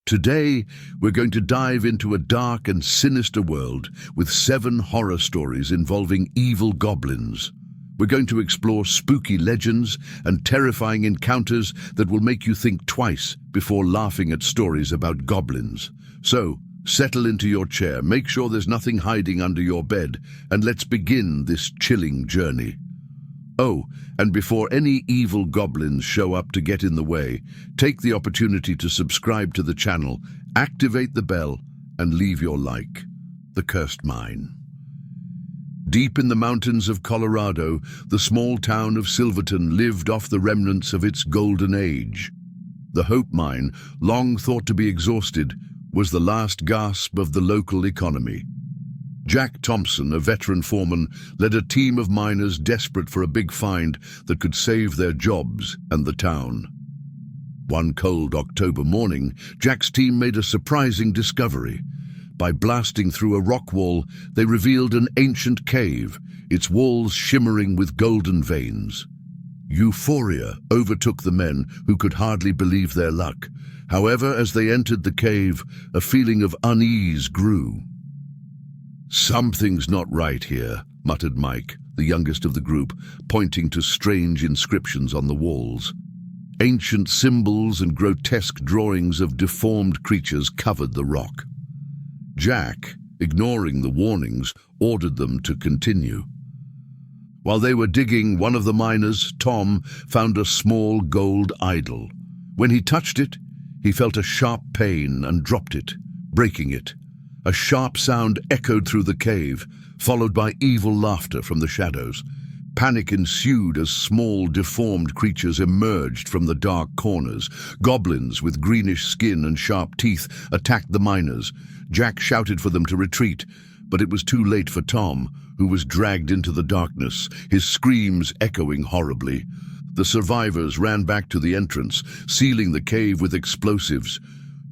Today, we're going to dive into a dark and sinister world with 7 horror stories involving evil goblins. We're going to explore spooky legends and terrifying encounters that will make you think twice before laughing at stories about goblins. So, settle into your chair, make sure there's nothing hiding under your bed, and let's begin this chilling journey. Oh, and before any evil goblins show up to get in the way, take the opportunity to subscribe to the channel, activate the bell, and leave your like. The Cursed Mine. Deep in the mountains of Colorado, the small town of Silverton lived off the remnants of its golden age. The Hope Mine, long thought to be exhausted, was the last gasp of the local economy. Jack Thompson, a veteran foreman, led a team of miners desperate for a big find that could save their jobs and the town. One cold October morning, Jack's team made a surprising discovery. By blasting through a rock wall, they revealed an ancient cave, its walls shimmering with golden veins. Euphoria overtook the men, who could hardly believe their luck. However, as they entered the cave, a feeling of unease grew. "Something's not right here," muttered Mike, the youngest of the group, pointing to strange inscriptions on the walls. Ancient symbols and grotesque drawings of deformed creatures covered the rock. Jack, ignoring the warnings, ordered them to continue. While they were digging, one of the miners, Tom, found a small gold idol. When he touched it, he felt a sharp pain and dropped it, breaking it. A sharp sound echoed through the cave, followed by evil laughter from the shadows. Panic ensued as small, deformed creatures emerged from the dark corners. Goblins with greenish skin and sharp teeth attacked the miners. Jack shouted for them to retreat, but it was too late for Tom, who was dragged into the darkness, his screams echoing horribly. The survivors ran back to the entrance, sealing the cave with explosives.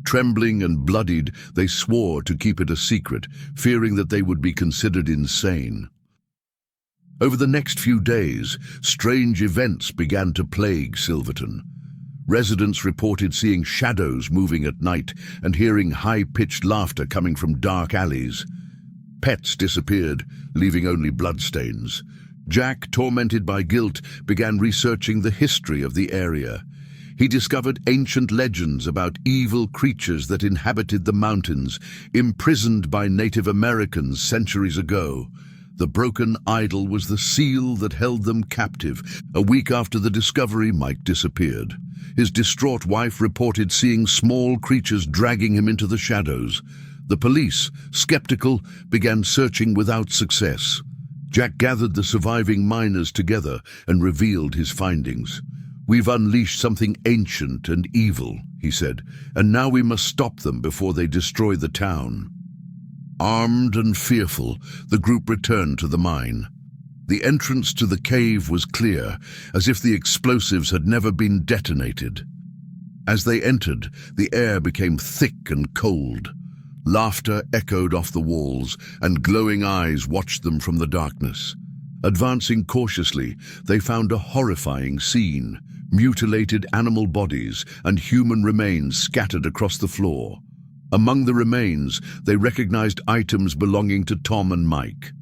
Trembling and bloodied, they swore to keep it a secret, fearing that they would be considered insane. Over the next few days, strange events began to plague Silverton. Residents reported seeing shadows moving at night and hearing high-pitched laughter coming from dark alleys. Pets disappeared, leaving only bloodstains. Jack, tormented by guilt, began researching the history of the area. He discovered ancient legends about evil creatures that inhabited the mountains, imprisoned by Native Americans centuries ago. The broken idol was the seal that held them captive. A week after the discovery, Mike disappeared. His distraught wife reported seeing small creatures dragging him into the shadows. The police, skeptical, began searching without success. Jack gathered the surviving miners together and revealed his findings. "We've unleashed something ancient and evil," he said, "and now we must stop them before they destroy the town." Armed and fearful, the group returned to the mine. The entrance to the cave was clear, as if the explosives had never been detonated. As they entered, the air became thick and cold. Laughter echoed off the walls, and glowing eyes watched them from the darkness. Advancing cautiously, they found a horrifying scene: mutilated animal bodies and human remains scattered across the floor. Among the remains, they recognized items belonging to Tom and Mike.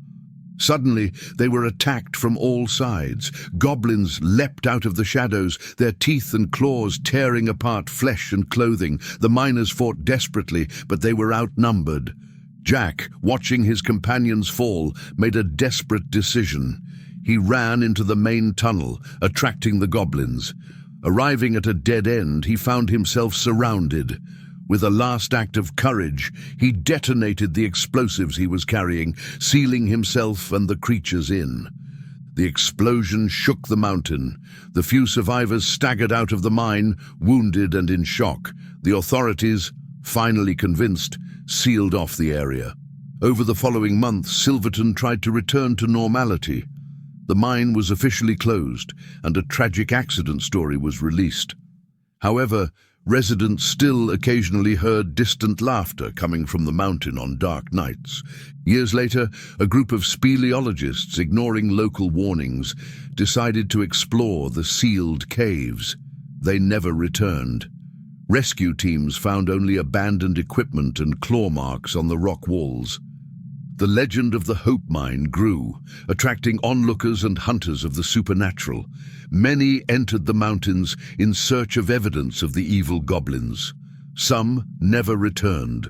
Suddenly, they were attacked from all sides. Goblins leapt out of the shadows, their teeth and claws tearing apart flesh and clothing. The miners fought desperately, but they were outnumbered. Jack, watching his companions fall, made a desperate decision. He ran into the main tunnel, attracting the goblins. Arriving at a dead end, he found himself surrounded. With a last act of courage, he detonated the explosives he was carrying, sealing himself and the creatures in. The explosion shook the mountain. The few survivors staggered out of the mine, wounded and in shock. The authorities, finally convinced, sealed off the area. Over the following months, Silverton tried to return to normality. The mine was officially closed, and a tragic accident story was released. However, residents still occasionally heard distant laughter coming from the mountain on dark nights. Years later, a group of speleologists, ignoring local warnings, decided to explore the sealed caves. They never returned. Rescue teams found only abandoned equipment and claw marks on the rock walls. The legend of the Hope Mine grew, attracting onlookers and hunters of the supernatural. Many entered the mountains in search of evidence of the evil goblins. Some never returned.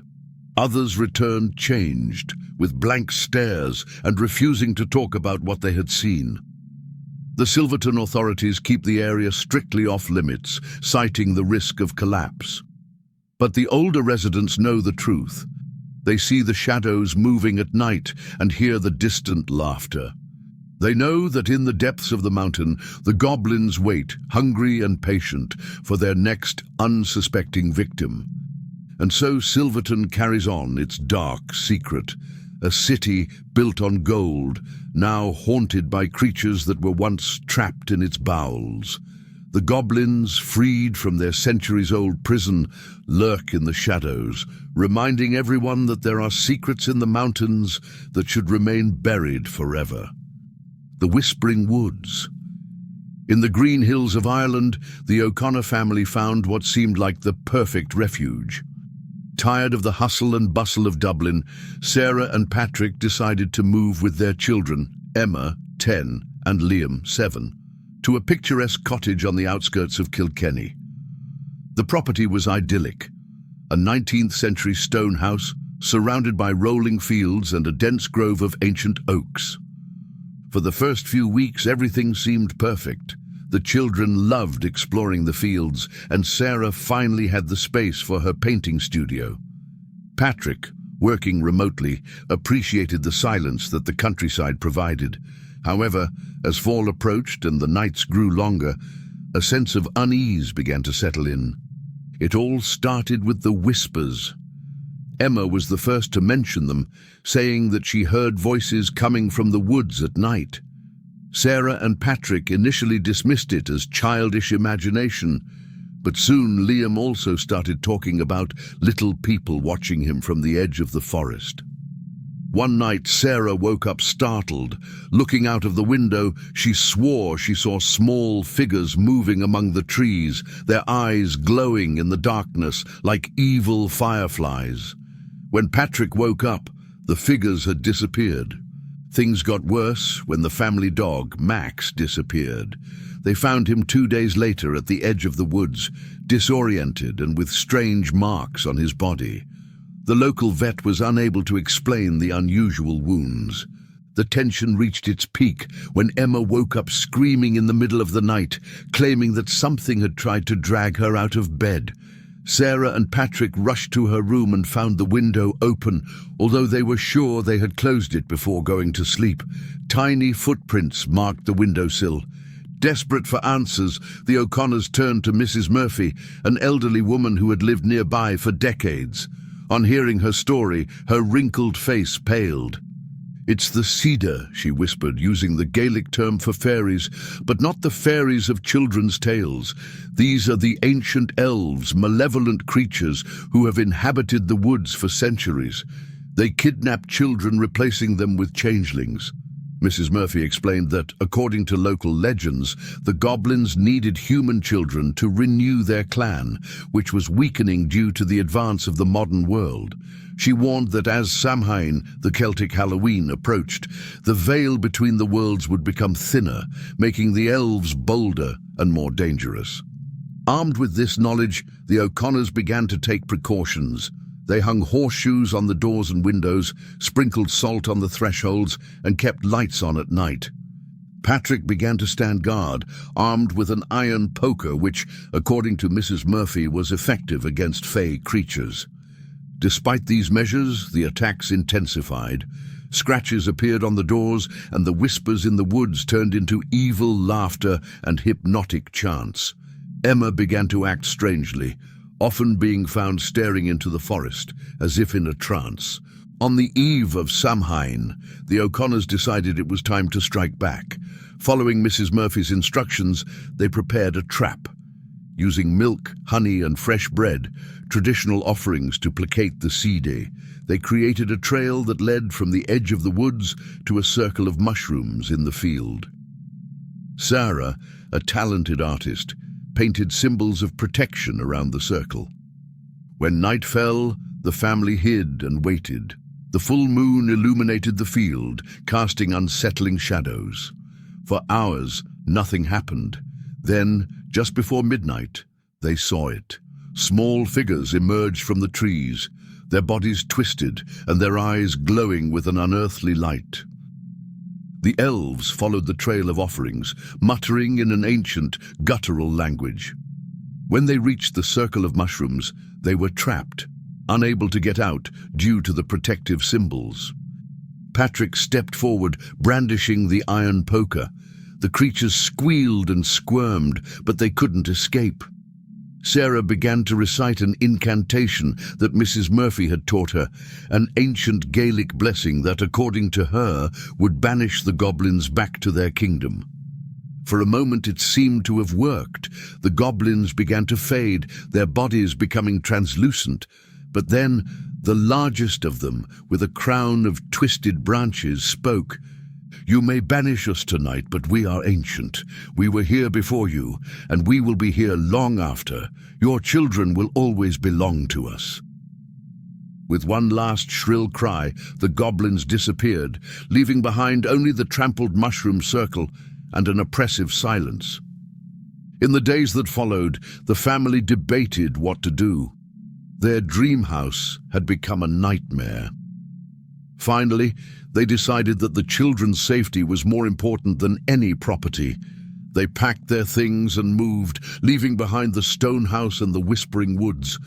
Others returned changed, with blank stares and refusing to talk about what they had seen. The Silverton authorities keep the area strictly off-limits, citing the risk of collapse. But the older residents know the truth. They see the shadows moving at night and hear the distant laughter. They know that in the depths of the mountain, the goblins wait, hungry and patient, for their next unsuspecting victim. And so Silverton carries on its dark secret, a city built on gold, now haunted by creatures that were once trapped in its bowels. The goblins, freed from their centuries-old prison, lurk in the shadows, reminding everyone that there are secrets in the mountains that should remain buried forever. The Whispering Woods. In the green hills of Ireland, the O'Connor family found what seemed like the perfect refuge. Tired of the hustle and bustle of Dublin, Sarah and Patrick decided to move with their children, Emma, 10, and Liam, 7, to a picturesque cottage on the outskirts of Kilkenny. The property was idyllic, a 19th-century stone house surrounded by rolling fields and a dense grove of ancient oaks. For the first few weeks, everything seemed perfect. The children loved exploring the fields, and Sarah finally had the space for her painting studio. Patrick, working remotely, appreciated the silence that the countryside provided. However, as fall approached and the nights grew longer, a sense of unease began to settle in. It all started with the whispers. Emma was the first to mention them, saying that she heard voices coming from the woods at night. Sarah and Patrick initially dismissed it as childish imagination, but soon Liam also started talking about little people watching him from the edge of the forest. One night, Sarah woke up startled. Looking out of the window, she swore she saw small figures moving among the trees, their eyes glowing in the darkness like evil fireflies. When Patrick woke up, the figures had disappeared. Things got worse when the family dog, Max, disappeared. They found him 2 days later at the edge of the woods, disoriented and with strange marks on his body. The local vet was unable to explain the unusual wounds. The tension reached its peak when Emma woke up screaming in the middle of the night, claiming that something had tried to drag her out of bed. Sarah and Patrick rushed to her room and found the window open, although they were sure they had closed it before going to sleep. Tiny footprints marked the windowsill. Desperate for answers, the O'Connors turned to Mrs. Murphy, an elderly woman who had lived nearby for decades. On hearing her story, her wrinkled face paled. "It's the cedar," she whispered, using the Gaelic term for fairies, but not the fairies of children's tales. These are the ancient elves, malevolent creatures who have inhabited the woods for centuries. They kidnap children, replacing them with changelings. Mrs. Murphy explained that, according to local legends, the goblins needed human children to renew their clan, which was weakening due to the advance of the modern world. She warned that as Samhain, the Celtic Halloween, approached, the veil between the worlds would become thinner, making the elves bolder and more dangerous. Armed with this knowledge, the O'Connors began to take precautions. They hung horseshoes on the doors and windows, sprinkled salt on the thresholds, and kept lights on at night. Patrick began to stand guard, armed with an iron poker which, according to Mrs. Murphy, was effective against fey creatures. Despite these measures, the attacks intensified. Scratches appeared on the doors, and the whispers in the woods turned into evil laughter and hypnotic chants. Emma began to act strangely, often being found staring into the forest, as if in a trance. On the eve of Samhain, the O'Connors decided it was time to strike back. Following Mrs. Murphy's instructions, they prepared a trap. Using milk, honey, and fresh bread, traditional offerings to placate the sea-day, they created a trail that led from the edge of the woods to a circle of mushrooms in the field. Sarah, a talented artist, painted symbols of protection around the circle. When night fell, the family hid and waited. The full moon illuminated the field, casting unsettling shadows. For hours, nothing happened. Then, just before midnight, they saw it. Small figures emerged from the trees, their bodies twisted and their eyes glowing with an unearthly light. The elves followed the trail of offerings, muttering in an ancient, guttural language. When they reached the circle of mushrooms, they were trapped, unable to get out due to the protective symbols. Patrick stepped forward, brandishing the iron poker. The creatures squealed and squirmed, but they couldn't escape. Sarah began to recite an incantation that Mrs. Murphy had taught her, an ancient Gaelic blessing that, according to her, would banish the goblins back to their kingdom. For a moment it seemed to have worked. The goblins began to fade, their bodies becoming translucent. But then the largest of them, with a crown of twisted branches, spoke. "You may banish us tonight, but we are ancient. We were here before you, and we will be here long after. Your children will always belong to us." With one last shrill cry, the goblins disappeared, leaving behind only the trampled mushroom circle and an oppressive silence. In the days that followed, the family debated what to do. Their dream house had become a nightmare. Finally, they decided that the children's safety was more important than any property. They packed their things and moved, leaving behind the stone house and the whispering woods.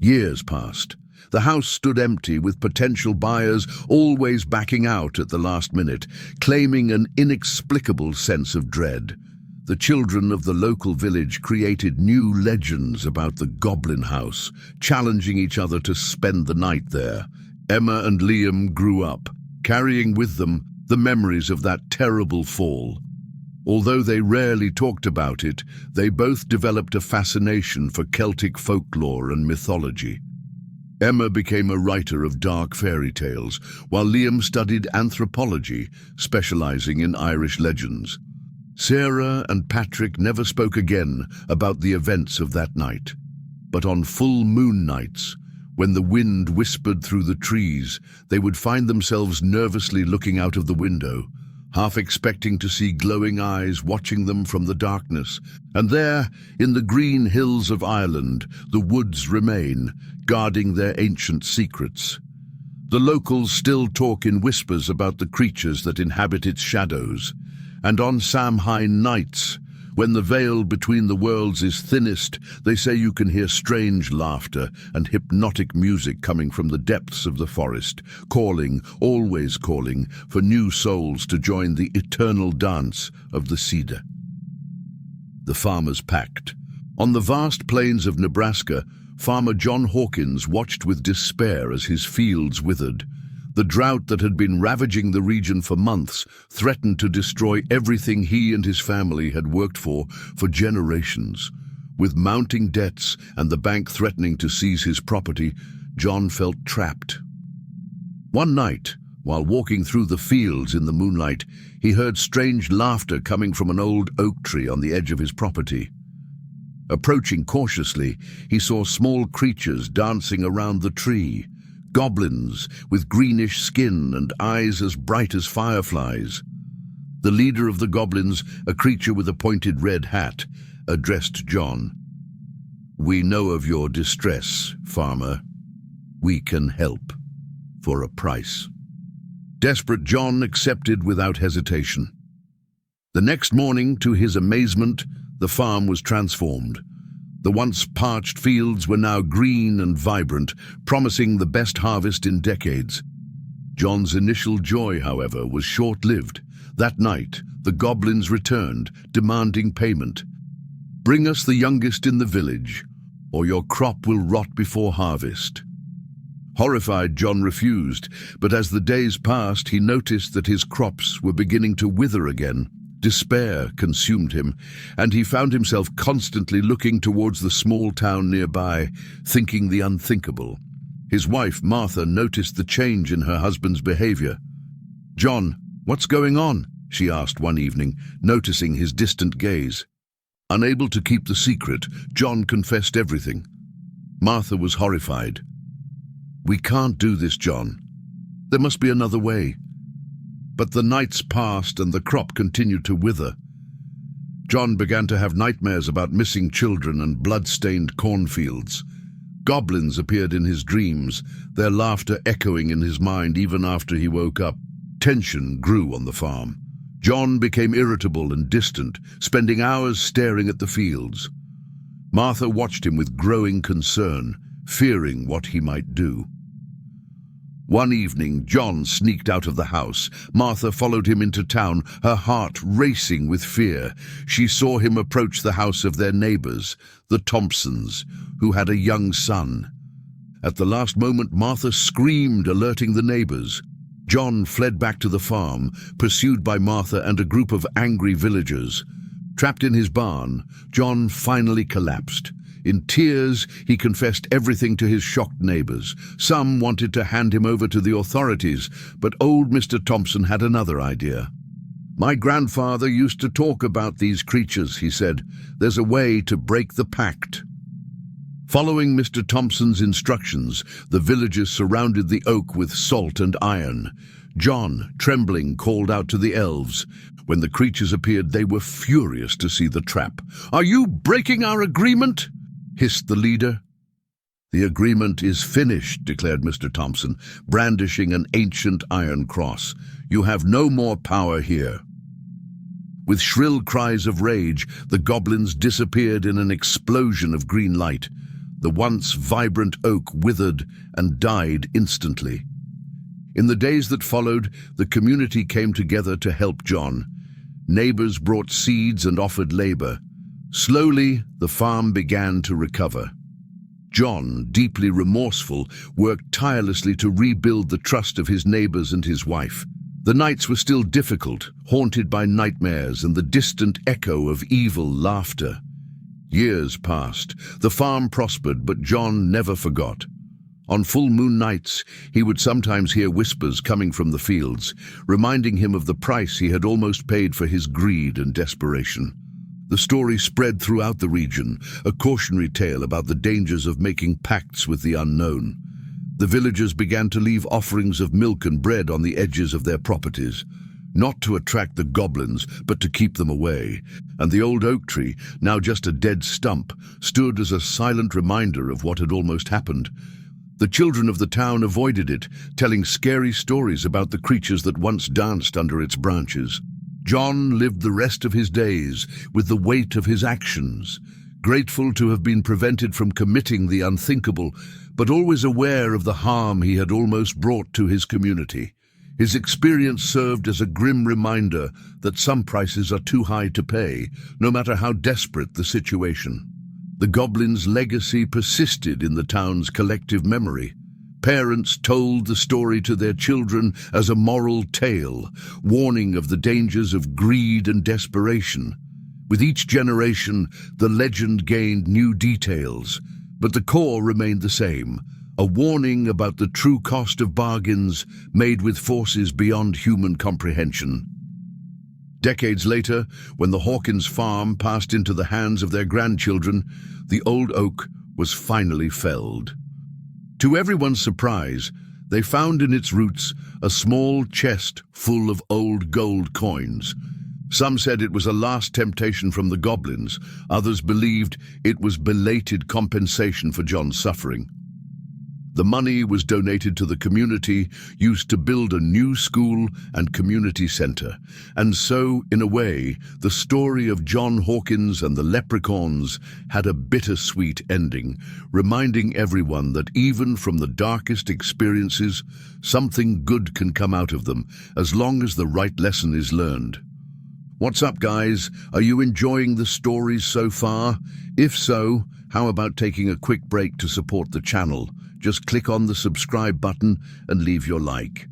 Years passed. The house stood empty, with potential buyers always backing out at the last minute, claiming an inexplicable sense of dread. The children of the local village created new legends about the Goblin House, challenging each other to spend the night there. Emma and Liam grew up, carrying with them the memories of that terrible fall. Although they rarely talked about it, they both developed a fascination for Celtic folklore and mythology. Emma became a writer of dark fairy tales, while Liam studied anthropology, specializing in Irish legends. Sarah and Patrick never spoke again about the events of that night. But on full moon nights, when the wind whispered through the trees, they would find themselves nervously looking out of the window, half expecting to see glowing eyes watching them from the darkness. And there, in the green hills of Ireland, the woods remain, guarding their ancient secrets. The locals still talk in whispers about the creatures that inhabit its shadows. And on Samhain nights, when the veil between the worlds is thinnest, they say you can hear strange laughter and hypnotic music coming from the depths of the forest, calling, always calling, for new souls to join the eternal dance of the cedar. The farmers packed. On the vast plains of Nebraska, farmer John Hawkins watched with despair as his fields withered. The drought that had been ravaging the region for months threatened to destroy everything he and his family had worked for generations. With mounting debts and the bank threatening to seize his property, John felt trapped. One night, while walking through the fields in the moonlight, he heard strange laughter coming from an old oak tree on the edge of his property. Approaching cautiously, he saw small creatures dancing around the tree. Goblins with greenish skin and eyes as bright as fireflies. The leader of the goblins, a creature with a pointed red hat, addressed John. "We know of your distress, farmer. We can help, for a price." Desperate John accepted without hesitation. The next morning, to his amazement, the farm was transformed. The once parched fields were now green and vibrant, promising the best harvest in decades. John's initial joy, however, was short-lived. That night, the goblins returned, demanding payment. "Bring us the youngest in the village, or your crop will rot before harvest." Horrified, John refused, but as the days passed, he noticed that his crops were beginning to wither again. Despair consumed him, and he found himself constantly looking towards the small town nearby, thinking the unthinkable. His wife, Martha, noticed the change in her husband's behavior. "John, what's going on?" she asked one evening, noticing his distant gaze. Unable to keep the secret, John confessed everything. Martha was horrified. "We can't do this, John. There must be another way." But the nights passed and the crop continued to wither. John began to have nightmares about missing children and blood-stained cornfields. Goblins appeared in his dreams, their laughter echoing in his mind even after he woke up. Tension grew on the farm. John became irritable and distant, spending hours staring at the fields. Martha watched him with growing concern, fearing what he might do. One evening, John sneaked out of the house. Martha followed him into town, her heart racing with fear. She saw him approach the house of their neighbors, the Thompsons, who had a young son. At the last moment, Martha screamed, alerting the neighbors. John fled back to the farm, pursued by Martha and a group of angry villagers. Trapped in his barn, John finally collapsed. In tears, he confessed everything to his shocked neighbors. Some wanted to hand him over to the authorities, but old Mr. Thompson had another idea. "My grandfather used to talk about these creatures," he said. "There's a way to break the pact." Following Mr. Thompson's instructions, the villagers surrounded the oak with salt and iron. John, trembling, called out to the elves. When the creatures appeared, they were furious to see the trap. "Are you breaking our agreement?" hissed the leader. "The agreement is finished," declared Mr. Thompson, brandishing an ancient iron cross. "You have no more power here." With shrill cries of rage, the goblins disappeared in an explosion of green light. The once vibrant oak withered and died instantly. In the days that followed, the community came together to help John. Neighbors brought seeds and offered labor. Slowly, the farm began to recover. John, deeply remorseful, worked tirelessly to rebuild the trust of his neighbors and his wife. The nights were still difficult, haunted by nightmares and the distant echo of evil laughter. Years passed. The farm prospered, but John never forgot. On full moon nights, he would sometimes hear whispers coming from the fields, reminding him of the price he had almost paid for his greed and desperation. The story spread throughout the region, a cautionary tale about the dangers of making pacts with the unknown. The villagers began to leave offerings of milk and bread on the edges of their properties, not to attract the goblins, but to keep them away. And the old oak tree, now just a dead stump, stood as a silent reminder of what had almost happened. The children of the town avoided it, telling scary stories about the creatures that once danced under its branches. John lived the rest of his days with the weight of his actions, grateful to have been prevented from committing the unthinkable, but always aware of the harm he had almost brought to his community. His experience served as a grim reminder that some prices are too high to pay, no matter how desperate the situation. The goblins' legacy persisted in the town's collective memory. Parents told the story to their children as a moral tale, warning of the dangers of greed and desperation. With each generation, the legend gained new details, but the core remained the same, a warning about the true cost of bargains made with forces beyond human comprehension. Decades later, when the Hawkins farm passed into the hands of their grandchildren, the old oak was finally felled. To everyone's surprise, they found in its roots a small chest full of old gold coins. Some said it was a last temptation from the goblins. Others believed it was belated compensation for John's suffering. The money was donated to the community, used to build a new school and community center. And so, in a way, the story of John Hawkins and the leprechauns had a bittersweet ending, reminding everyone that even from the darkest experiences, something good can come out of them, as long as the right lesson is learned. What's up, guys? Are you enjoying the stories so far? If so, how about taking a quick break to support the channel? Just click on the subscribe button and leave your like.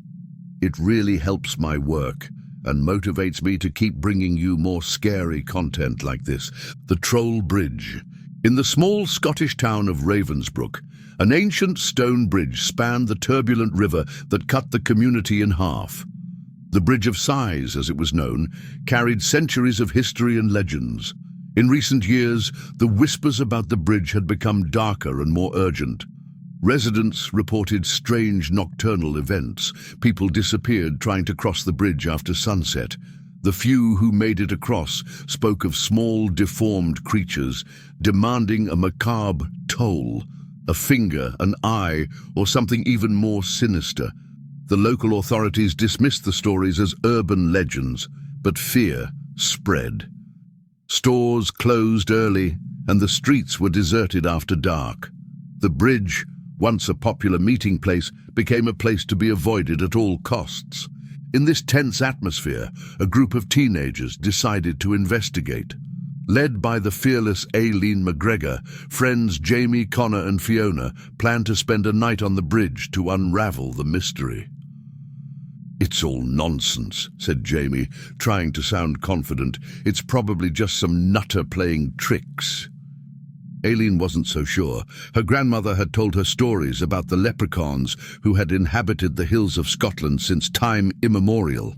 It really helps my work and motivates me to keep bringing you more scary content like this. The Troll Bridge. In the small Scottish town of Ravensbrook, an ancient stone bridge spanned the turbulent river that cut the community in half. The Bridge of Sighs, as it was known, carried centuries of history and legends. In recent years, the whispers about the bridge had become darker and more urgent. Residents reported strange nocturnal events. People disappeared trying to cross the bridge after sunset. The few who made it across spoke of small, deformed creatures demanding a macabre toll, a finger, an eye, or something even more sinister. The local authorities dismissed the stories as urban legends, but fear spread. Stores closed early, and the streets were deserted after dark. The bridge, once a popular meeting place, became a place to be avoided at all costs. In this tense atmosphere, a group of teenagers decided to investigate. Led by the fearless Aileen McGregor, friends Jamie, Connor and Fiona planned to spend a night on the bridge to unravel the mystery. "It's all nonsense," said Jamie, trying to sound confident. "It's probably just some nutter playing tricks." Aileen wasn't so sure. Her grandmother had told her stories about the leprechauns who had inhabited the hills of Scotland since time immemorial.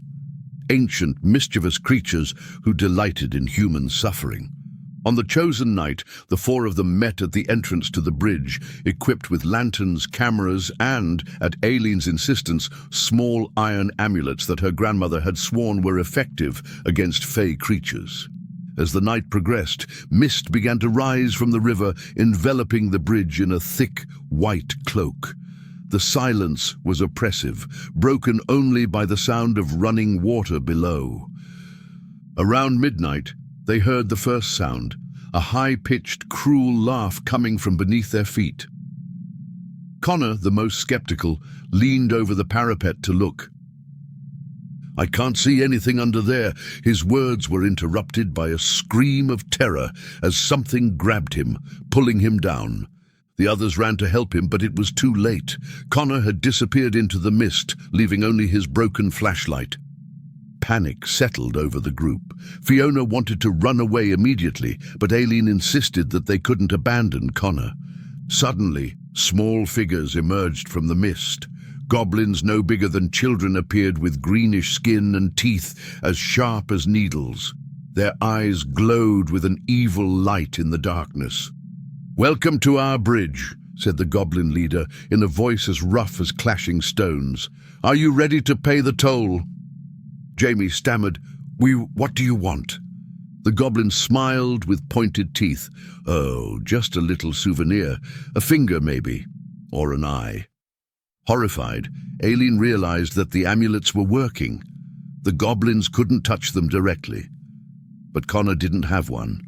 Ancient, mischievous creatures who delighted in human suffering. On the chosen night, the four of them met at the entrance to the bridge, equipped with lanterns, cameras, and, at Aileen's insistence, small iron amulets that her grandmother had sworn were effective against fey creatures. As the night progressed, mist began to rise from the river, enveloping the bridge in a thick, white cloak. The silence was oppressive, broken only by the sound of running water below. Around midnight, they heard the first sound, a high-pitched, cruel laugh coming from beneath their feet. Connor, the most skeptical, leaned over the parapet to look. "I can't see anything under there." His words were interrupted by a scream of terror as something grabbed him, pulling him down. The others ran to help him, but it was too late. Connor had disappeared into the mist, leaving only his broken flashlight. Panic settled over the group. Fiona wanted to run away immediately, but Aileen insisted that they couldn't abandon Connor. Suddenly, small figures emerged from the mist. Goblins no bigger than children appeared with greenish skin and teeth as sharp as needles. Their eyes glowed with an evil light in the darkness. "Welcome to our bridge," said the goblin leader in a voice as rough as clashing stones. "Are you ready to pay the toll?" Jamie stammered, What do you want?" The goblin smiled with pointed teeth. "Oh, just a little souvenir. A finger, maybe. Or an eye." Horrified, Aileen realized that the amulets were working. The goblins couldn't touch them directly. But Connor didn't have one.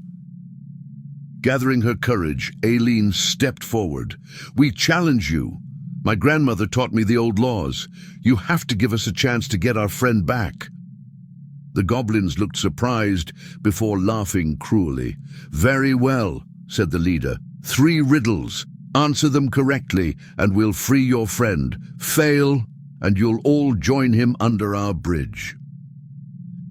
Gathering her courage, Aileen stepped forward. "We challenge you. My grandmother taught me the old laws. You have to give us a chance to get our friend back." The goblins looked surprised before laughing cruelly. "Very well," said the leader. 3 riddles. Answer them correctly, and we'll free your friend. Fail, and you'll all join him under our bridge."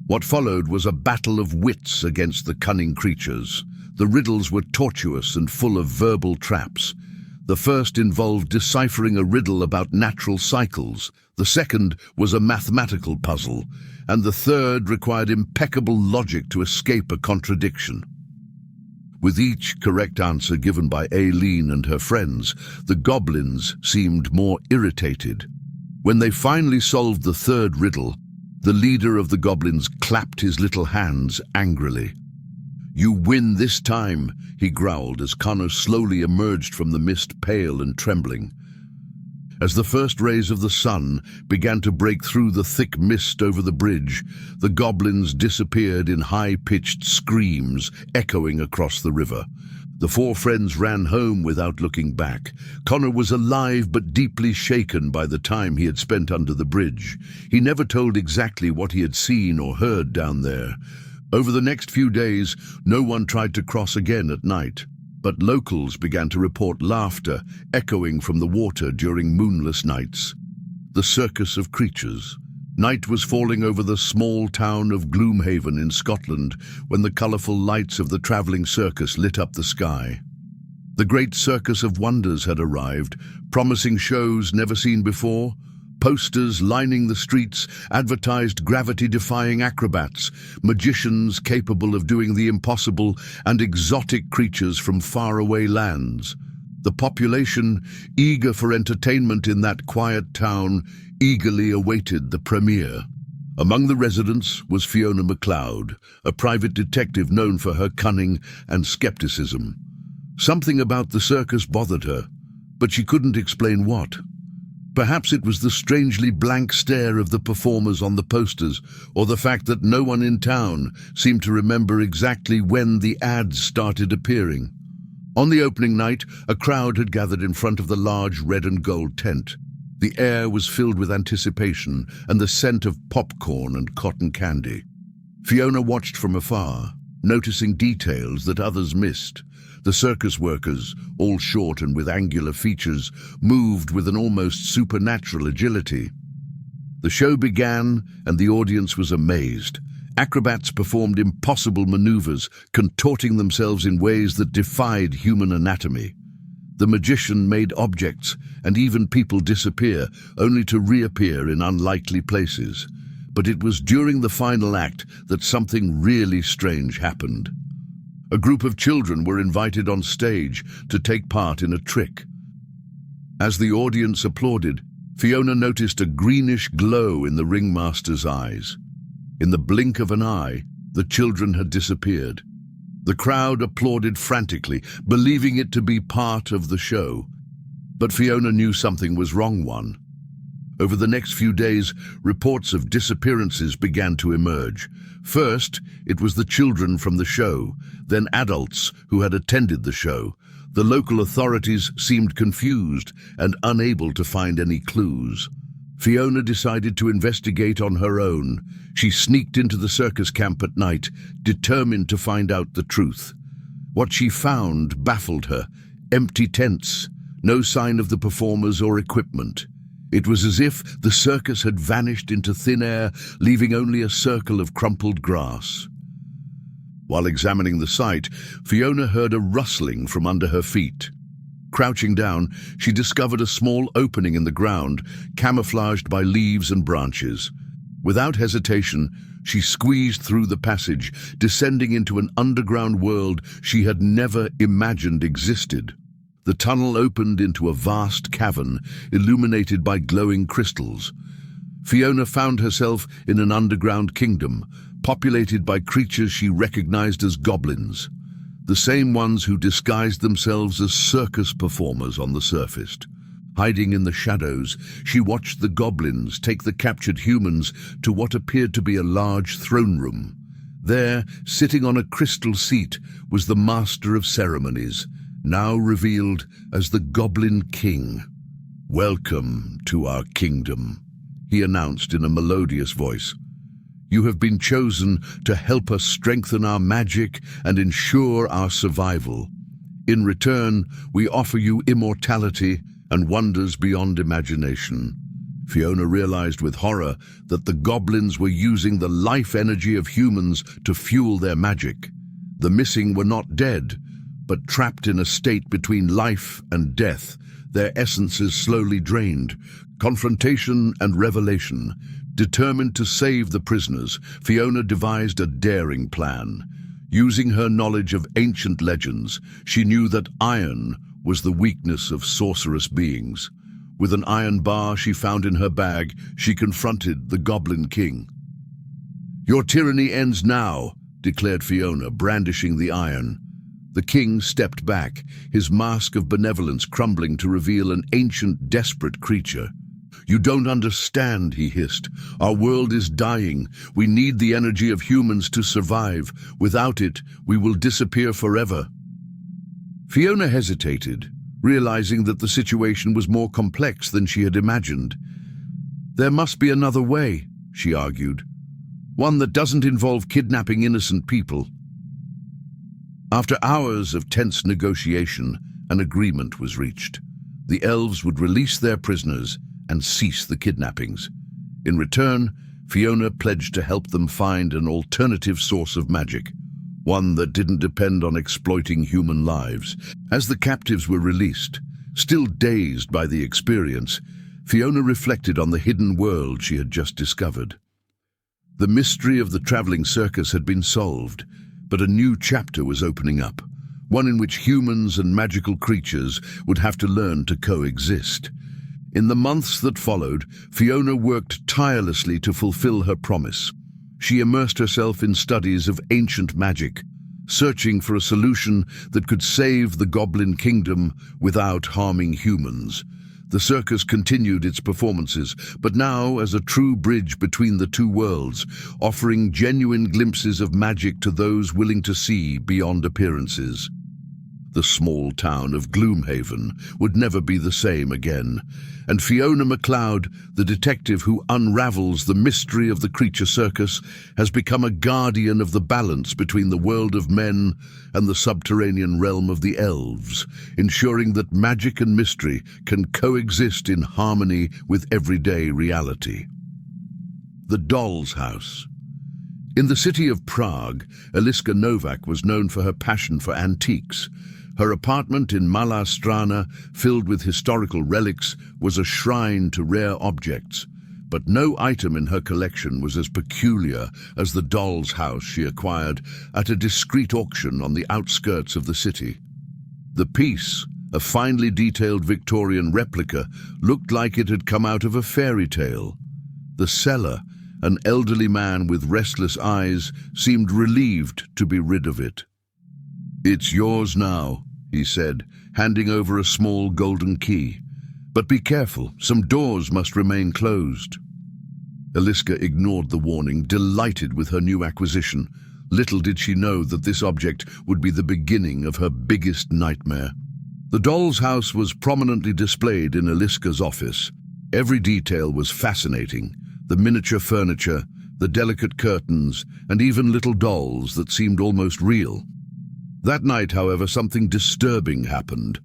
What followed was a battle of wits against the cunning creatures. The riddles were tortuous and full of verbal traps. The first involved deciphering a riddle about natural cycles. The second was a mathematical puzzle. And the third required impeccable logic to escape a contradiction. With each correct answer given by Aileen and her friends, the goblins seemed more irritated. When they finally solved the third riddle, the leader of the goblins clapped his little hands angrily. "You win this time," he growled as Connor slowly emerged from the mist, pale and trembling. As the first rays of the sun began to break through the thick mist over the bridge, the goblins disappeared in high-pitched screams echoing across the river. The 4 friends ran home without looking back. Connor was alive but deeply shaken by the time he had spent under the bridge. He never told exactly what he had seen or heard down there. Over the next few days, no one tried to cross again at night. But locals began to report laughter echoing from the water during moonless nights. The circus of creatures. Night was falling over the small town of Gloomhaven in Scotland when the colourful lights of the travelling circus lit up the sky. The great circus of wonders had arrived, promising shows never seen before, Posters lining the streets advertised gravity-defying acrobats, magicians capable of doing the impossible, and exotic creatures from faraway lands. The population, eager for entertainment in that quiet town, eagerly awaited the premiere. Among the residents was Fiona MacLeod, a private detective known for her cunning and skepticism. Something about the circus bothered her, but she couldn't explain what. Perhaps it was the strangely blank stare of the performers on the posters, or the fact that no one in town seemed to remember exactly when the ads started appearing. On the opening night, a crowd had gathered in front of the large red and gold tent. The air was filled with anticipation and the scent of popcorn and cotton candy. Fiona watched from afar, noticing details that others missed. The circus workers, all short and with angular features, moved with an almost supernatural agility. The show began, and the audience was amazed. Acrobats performed impossible maneuvers, contorting themselves in ways that defied human anatomy. The magician made objects and even people disappear, only to reappear in unlikely places. But it was during the final act that something really strange happened. A group of children were invited on stage to take part in a trick. As the audience applauded, Fiona noticed a greenish glow in the ringmaster's eyes. In the blink of an eye, the children had disappeared. The crowd applauded frantically, believing it to be part of the show. But Fiona knew something was wrong. Over the next few days, reports of disappearances began to emerge. First, it was the children from the show, then adults who had attended the show. The local authorities seemed confused and unable to find any clues. Fiona decided to investigate on her own. She sneaked into the circus camp at night, determined to find out the truth. What she found baffled her. Empty tents, no sign of the performers or equipment. It was as if the circus had vanished into thin air, leaving only a circle of crumpled grass. While examining the site, Fiona heard a rustling from under her feet. Crouching down, she discovered a small opening in the ground, camouflaged by leaves and branches. Without hesitation, she squeezed through the passage, descending into an underground world she had never imagined existed. The tunnel opened into a vast cavern, illuminated by glowing crystals. Fiona found herself in an underground kingdom, populated by creatures she recognized as goblins, the same ones who disguised themselves as circus performers on the surface. Hiding in the shadows, she watched the goblins take the captured humans to what appeared to be a large throne room. There, sitting on a crystal seat, was the master of ceremonies, now revealed as the Goblin King. "Welcome to our kingdom," he announced in a melodious voice. "You have been chosen to help us strengthen our magic and ensure our survival. In return, we offer you immortality and wonders beyond imagination." Fiona realized with horror that the goblins were using the life energy of humans to fuel their magic. The missing were not dead, but trapped in a state between life and death, their essences slowly drained. Confrontation and revelation. Determined to save the prisoners, Fiona devised a daring plan. Using her knowledge of ancient legends, she knew that iron was the weakness of sorcerous beings. With an iron bar she found in her bag, she confronted the Goblin King. "Your tyranny ends now," declared Fiona, brandishing the iron. The king stepped back, his mask of benevolence crumbling to reveal an ancient, desperate creature. "You don't understand," he hissed. "Our world is dying. We need the energy of humans to survive. Without it, we will disappear forever." Fiona hesitated, realizing that the situation was more complex than she had imagined. "There must be another way," she argued. "One that doesn't involve kidnapping innocent people." After hours of tense negotiation, an agreement was reached. The elves would release their prisoners and cease the kidnappings. In return, Fiona pledged to help them find an alternative source of magic, one that didn't depend on exploiting human lives. As the captives were released, still dazed by the experience, Fiona reflected on the hidden world she had just discovered. The mystery of the traveling circus had been solved, but a new chapter was opening up, one in which humans and magical creatures would have to learn to coexist. In the months that followed, Fiona worked tirelessly to fulfill her promise. She immersed herself in studies of ancient magic, searching for a solution that could save the Goblin Kingdom without harming humans. The circus continued its performances, but now as a true bridge between the two worlds, offering genuine glimpses of magic to those willing to see beyond appearances. The small town of Gloomhaven would never be the same again, and Fiona MacLeod, the detective who unravels the mystery of the creature circus, has become a guardian of the balance between the world of men and the subterranean realm of the elves, ensuring that magic and mystery can coexist in harmony with everyday reality. The Doll's House. In the city of Prague, Eliska Novak was known for her passion for antiques. Her apartment in Mala Strana, filled with historical relics, was a shrine to rare objects. But no item in her collection was as peculiar as the doll's house she acquired at a discreet auction on the outskirts of the city. The piece, a finely detailed Victorian replica, looked like it had come out of a fairy tale. The seller, an elderly man with restless eyes, seemed relieved to be rid of it. "It's yours now," he said, handing over a small golden key. "But be careful, some doors must remain closed." Eliska ignored the warning, delighted with her new acquisition. Little did she know that this object would be the beginning of her biggest nightmare. The doll's house was prominently displayed in Eliska's office. Every detail was fascinating: the miniature furniture, the delicate curtains, and even little dolls that seemed almost real. That night, however, something disturbing happened.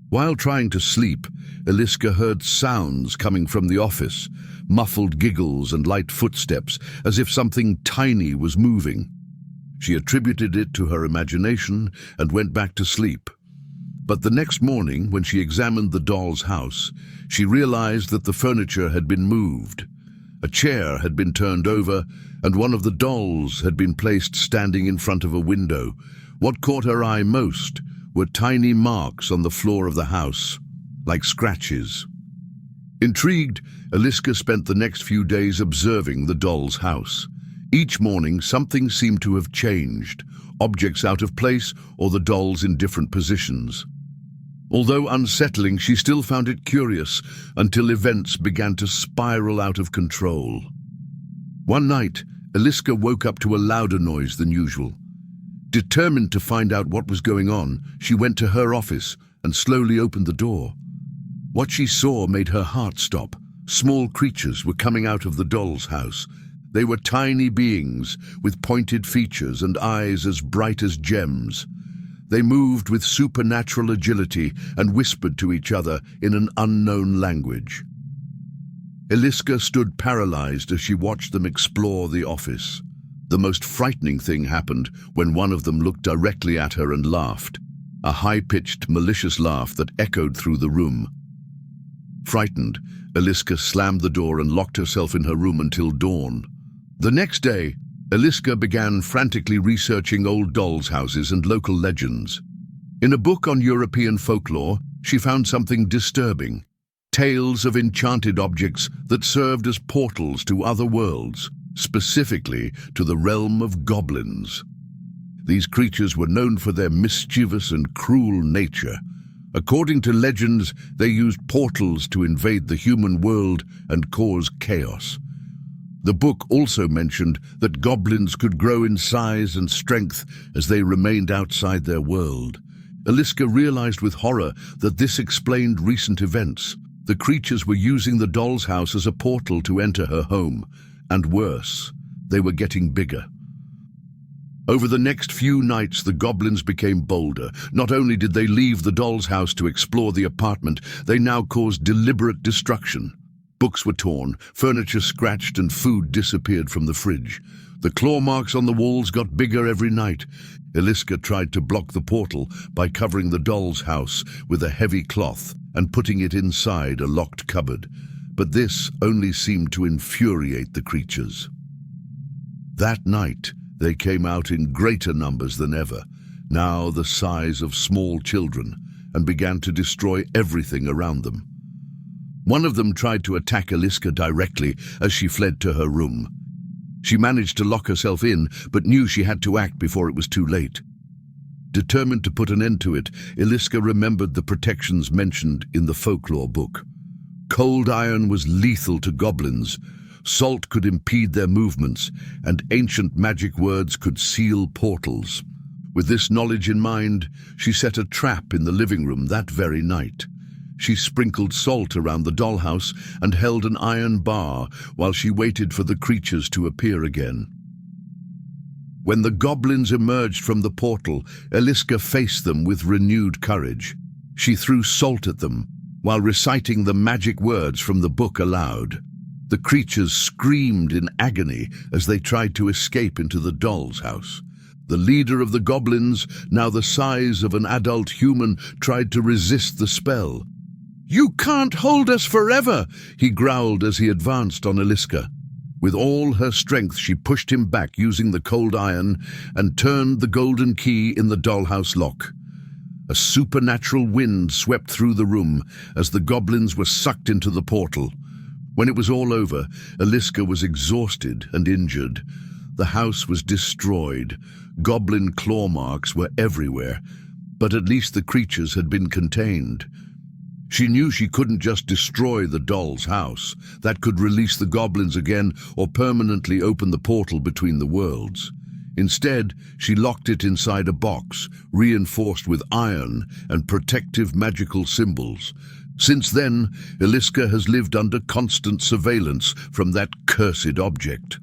While trying to sleep, Eliska heard sounds coming from the office, muffled giggles and light footsteps, as if something tiny was moving. She attributed it to her imagination and went back to sleep. But the next morning, when she examined the doll's house, she realized that the furniture had been moved. A chair had been turned over, and one of the dolls had been placed standing in front of a window. What caught her eye most were tiny marks on the floor of the house, like scratches. Intrigued, Eliska spent the next few days observing the doll's house. Each morning, something seemed to have changed, objects out of place or the dolls in different positions. Although unsettling, she still found it curious until events began to spiral out of control. One night, Eliska woke up to a louder noise than usual. Determined to find out what was going on, she went to her office and slowly opened the door. What she saw made her heart stop. Small creatures were coming out of the doll's house. They were tiny beings with pointed features and eyes as bright as gems. They moved with supernatural agility and whispered to each other in an unknown language. Eliska stood paralyzed as she watched them explore the office. The most frightening thing happened when one of them looked directly at her and laughed, a high-pitched, malicious laugh that echoed through the room. Frightened, Eliska slammed the door and locked herself in her room until dawn. The next day, Eliska began frantically researching old dolls' houses and local legends. In a book on European folklore, she found something disturbing: tales of enchanted objects that served as portals to other worlds, specifically to the realm of goblins. These creatures were known for their mischievous and cruel nature. According to legends, they used portals to invade the human world and cause chaos. The book also mentioned that goblins could grow in size and strength as they remained outside their world. Eliska realized with horror that this explained recent events. The creatures were using the doll's house as a portal to enter her home. And worse, they were getting bigger. Over the next few nights, the goblins became bolder. Not only did they leave the doll's house to explore the apartment, they now caused deliberate destruction. Books were torn, furniture scratched, and food disappeared from the fridge. The claw marks on the walls got bigger every night. Eliska tried to block the portal by covering the doll's house with a heavy cloth and putting it inside a locked cupboard, but this only seemed to infuriate the creatures. That night, they came out in greater numbers than ever, now the size of small children, and began to destroy everything around them. One of them tried to attack Eliska directly as she fled to her room. She managed to lock herself in, but knew she had to act before it was too late. Determined to put an end to it, Eliska remembered the protections mentioned in the folklore book. Cold iron was lethal to goblins, salt could impede their movements, and ancient magic words could seal portals. With this knowledge in mind, she set a trap in the living room that very night. She sprinkled salt around the dollhouse and held an iron bar while she waited for the creatures to appear again. When the goblins emerged from the portal, Eliska faced them with renewed courage. She threw salt at them, while reciting the magic words from the book aloud. The creatures screamed in agony as they tried to escape into the doll's house. The leader of the goblins, now the size of an adult human, tried to resist the spell. "You can't hold us forever," he growled as he advanced on Eliska. With all her strength, she pushed him back using the cold iron and turned the golden key in the dollhouse lock. A supernatural wind swept through the room as the goblins were sucked into the portal. When it was all over, Eliska was exhausted and injured. The house was destroyed. Goblin claw marks were everywhere, but at least the creatures had been contained. She knew she couldn't just destroy the doll's house. That could release the goblins again or permanently open the portal between the worlds. Instead, she locked it inside a box, reinforced with iron and protective magical symbols. Since then, Eliska has lived under constant surveillance from that cursed object.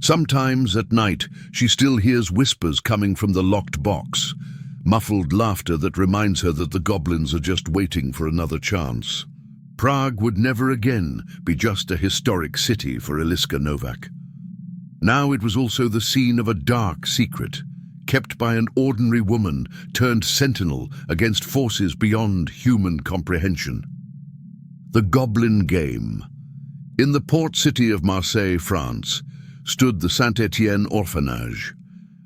Sometimes at night, she still hears whispers coming from the locked box, muffled laughter that reminds her that the goblins are just waiting for another chance. Prague would never again be just a historic city for Eliska Novak. Now it was also the scene of a dark secret, kept by an ordinary woman turned sentinel against forces beyond human comprehension. The Goblin Game. In the port city of Marseille, France, stood the Saint-Étienne Orphanage,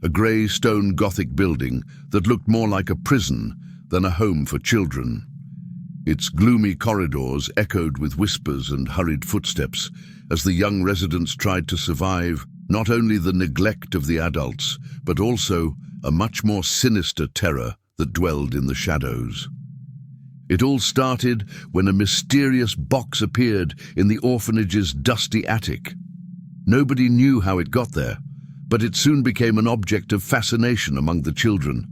a grey stone Gothic building that looked more like a prison than a home for children. Its gloomy corridors echoed with whispers and hurried footsteps as the young residents tried to survive not only the neglect of the adults, but also a much more sinister terror that dwelled in the shadows. It all started when a mysterious box appeared in the orphanage's dusty attic. Nobody knew how it got there, but it soon became an object of fascination among the children.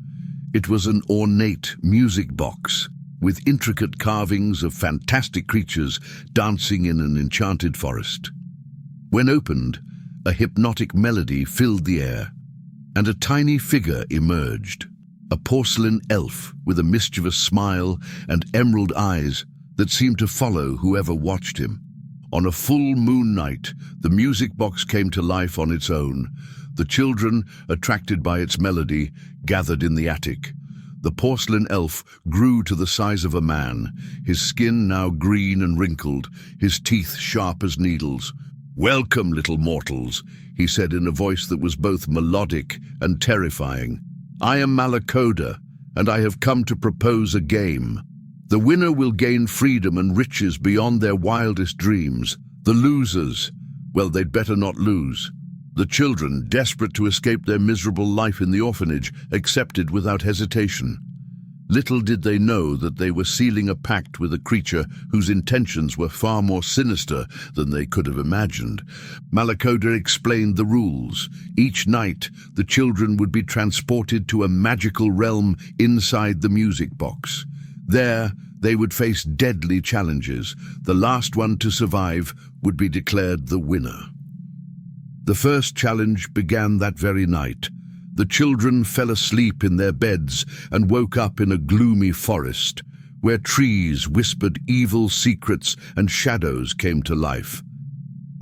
It was an ornate music box, with intricate carvings of fantastic creatures dancing in an enchanted forest. When opened, a hypnotic melody filled the air, and a tiny figure emerged, a porcelain elf with a mischievous smile and emerald eyes that seemed to follow whoever watched him. On a full moon night, the music box came to life on its own. The children, attracted by its melody, gathered in the attic. The porcelain elf grew to the size of a man, his skin now green and wrinkled, his teeth sharp as needles. "Welcome, little mortals," he said in a voice that was both melodic and terrifying. "I am Malacoda, and I have come to propose a game. The winner will gain freedom and riches beyond their wildest dreams. The losers, well, they'd better not lose." The children, desperate to escape their miserable life in the orphanage, accepted without hesitation. Little did they know that they were sealing a pact with a creature whose intentions were far more sinister than they could have imagined. Malacoda explained the rules. Each night, the children would be transported to a magical realm inside the music box. There, they would face deadly challenges. The last one to survive would be declared the winner. The first challenge began that very night. The children fell asleep in their beds and woke up in a gloomy forest, where trees whispered evil secrets and shadows came to life.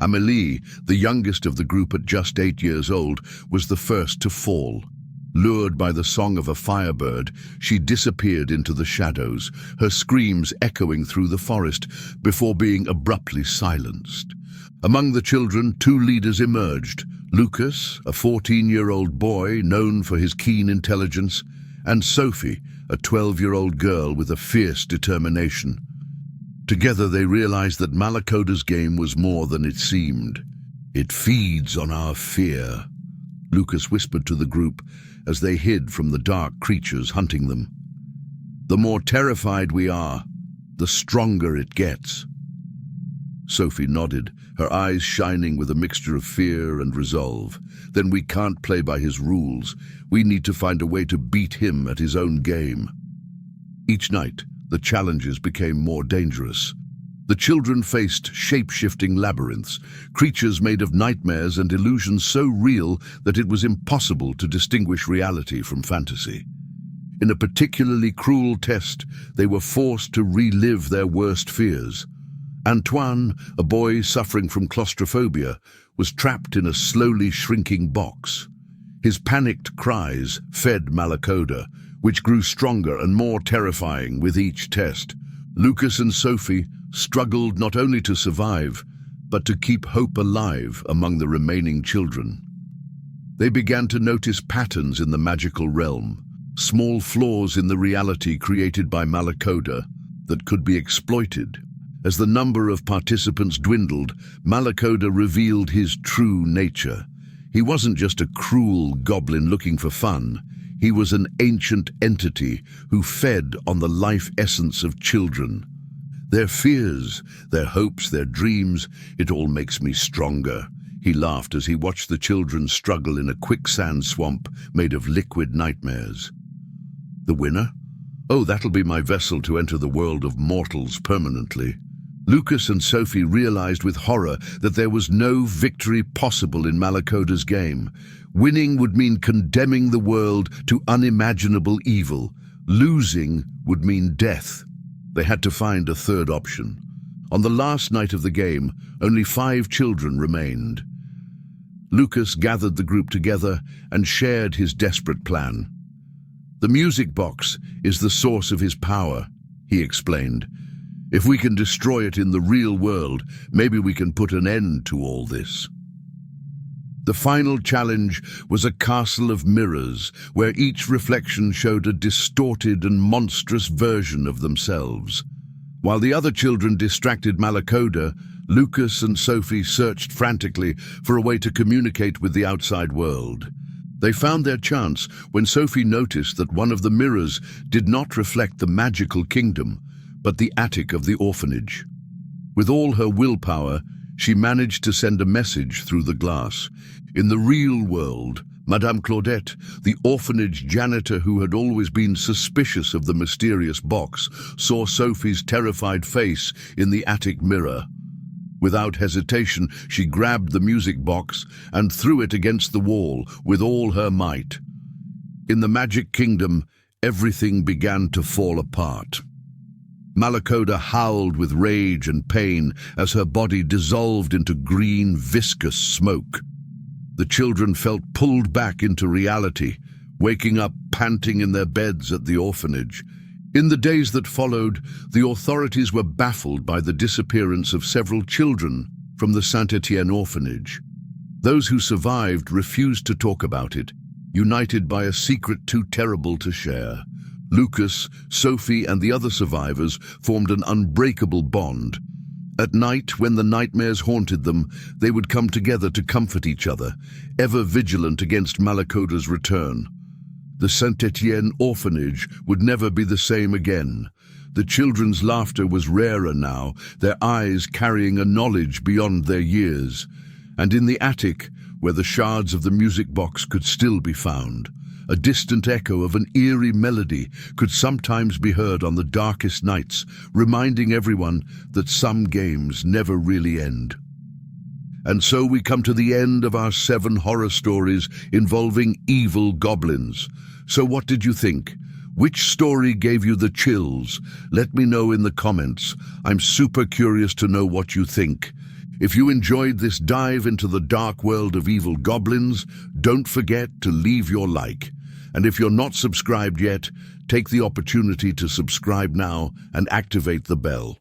Amélie, the youngest of the group at just 8 years old, was the first to fall. Lured by the song of a firebird, she disappeared into the shadows, her screams echoing through the forest before being abruptly silenced. Among the children, two leaders emerged: Lucas, a 14-year-old boy known for his keen intelligence, and Sophie, a 12-year-old girl with a fierce determination. Together they realized that Malacoda's game was more than it seemed. "It feeds on our fear," Lucas whispered to the group as they hid from the dark creatures hunting them. "The more terrified we are, the stronger it gets." Sophie nodded, her eyes shining with a mixture of fear and resolve. "Then we can't play by his rules. We need to find a way to beat him at his own game." Each night, the challenges became more dangerous. The children faced shape-shifting labyrinths, creatures made of nightmares and illusions so real that it was impossible to distinguish reality from fantasy. In a particularly cruel test, they were forced to relive their worst fears. Antoine, a boy suffering from claustrophobia, was trapped in a slowly shrinking box. His panicked cries fed Malacoda, which grew stronger and more terrifying with each test. Lucas and Sophie struggled not only to survive, but to keep hope alive among the remaining children. They began to notice patterns in the magical realm, small flaws in the reality created by Malacoda that could be exploited. As the number of participants dwindled, Malacoda revealed his true nature. He wasn't just a cruel goblin looking for fun. He was an ancient entity who fed on the life essence of children. Their fears, their hopes, their dreams, it all makes me stronger. He laughed as he watched the children struggle in a quicksand swamp made of liquid nightmares. The winner? Oh, that'll be my vessel to enter the world of mortals permanently. Lucas and Sophie realized with horror that there was no victory possible in Malacoda's game. Winning would mean condemning the world to unimaginable evil. Losing would mean death. They had to find a third option. On the last night of the game, only 5 children remained. Lucas gathered the group together and shared his desperate plan. "The music box is the source of his power," he explained. "If we can destroy it in the real world, maybe we can put an end to all this." The final challenge was a castle of mirrors, where each reflection showed a distorted and monstrous version of themselves. While the other children distracted Malacoda, Lucas and Sophie searched frantically for a way to communicate with the outside world. They found their chance when Sophie noticed that one of the mirrors did not reflect the magical kingdom, but the attic of the orphanage. With all her willpower, she managed to send a message through the glass. In the real world, Madame Claudette, the orphanage janitor who had always been suspicious of the mysterious box, saw Sophie's terrified face in the attic mirror. Without hesitation, she grabbed the music box and threw it against the wall with all her might. In the Magic Kingdom, everything began to fall apart. Malacoda howled with rage and pain as her body dissolved into green, viscous smoke. The children felt pulled back into reality, waking up panting in their beds at the orphanage. In the days that followed, the authorities were baffled by the disappearance of several children from the Saint-Étienne orphanage. Those who survived refused to talk about it, united by a secret too terrible to share. Lucas, Sophie, and the other survivors formed an unbreakable bond. At night, when the nightmares haunted them, they would come together to comfort each other, ever vigilant against Malacoda's return. The Saint-Étienne orphanage would never be the same again. The children's laughter was rarer now, their eyes carrying a knowledge beyond their years. And in the attic, where the shards of the music box could still be found, a distant echo of an eerie melody could sometimes be heard on the darkest nights, reminding everyone that some games never really end. And so we come to the end of our 7 horror stories involving evil goblins. So what did you think? Which story gave you the chills? Let me know in the comments. I'm super curious to know what you think. If you enjoyed this dive into the dark world of evil goblins, don't forget to leave your like. And if you're not subscribed yet, take the opportunity to subscribe now and activate the bell.